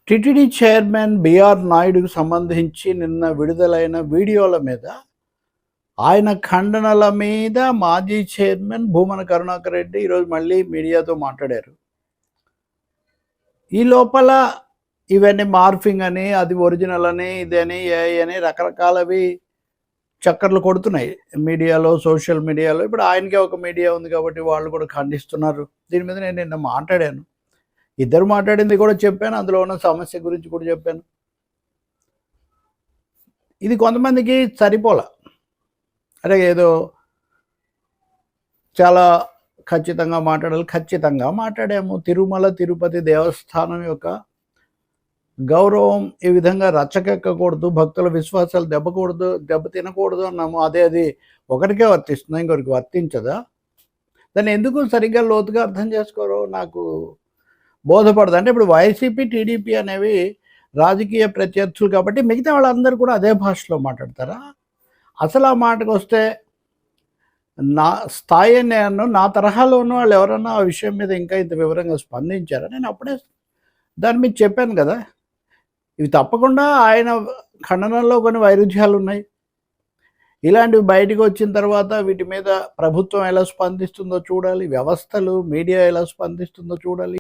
TTD chairman BR నాయుడుకు సంబంధించి నిన్న విడుదలైన వీడియోల మీద ఆయన ఖండనల మీద మాజీ చైర్మన్ భూమన కరుణాకర్ రెడ్డి ఈరోజు మళ్ళీ మీడియాతో మాట్లాడారు. ఈ లోపల ఇవన్నీ మార్ఫింగ్ అని, అది ఒరిజినల్ అని, ఇదని ఏఐ అని రకరకాలవి చక్కర్లు కొడుతున్నాయి మీడియాలో, సోషల్ మీడియాలో. ఇప్పుడు ఆయనకే ఒక మీడియా ఉంది కాబట్టి వాళ్ళు కూడా ఖండిస్తున్నారు. దీని మీద నేను నిన్న మాట్లాడాను. ఇద్దరు మాట్లాడింది కూడా చెప్పాను, అందులో ఉన్న సమస్య గురించి కూడా చెప్పాను. ఇది కొంతమందికి సరిపోలా. అంటే ఏదో చాలా ఖచ్చితంగా మాట్లాడాలి. ఖచ్చితంగా మాట్లాడాము. తిరుమల తిరుపతి దేవస్థానం యొక్క గౌరవం ఈ విధంగా రచ్చకెక్కకూడదు, భక్తుల విశ్వాసాలు దెబ్బ తినకూడదు అన్నాము. అది ఒకరికే వర్తిస్తుందా, ఇంకొకరికి వర్తించదా? దాన్ని ఎందుకు సరిగ్గా లోతుగా అర్థం చేసుకోరో నాకు బోధపడదు. అంటే ఇప్పుడు వైసీపీ, టీడీపీ అనేవి రాజకీయ ప్రత్యర్థులు కాబట్టి మిగతా వాళ్ళందరూ కూడా అదే భాషలో మాట్లాడతారా? అసలు ఆ మాటకు వస్తే నా స్థాయి నేను, నా తరహాలో ఉన్న వాళ్ళు ఎవరన్నా ఆ విషయం మీద ఇంకా ఇంత వివరంగా స్పందించారా? నేను అప్పుడే దాని మీద చెప్పాను కదా. ఇవి తప్పకుండా ఆయన ఖండనలో కొన్ని వైరుధ్యాలు ఉన్నాయి. ఇలాంటివి బయటకు వచ్చిన తర్వాత వీటి మీద ప్రభుత్వం ఎలా స్పందిస్తుందో చూడాలి, వ్యవస్థలు, మీడియా ఎలా స్పందిస్తుందో చూడాలి.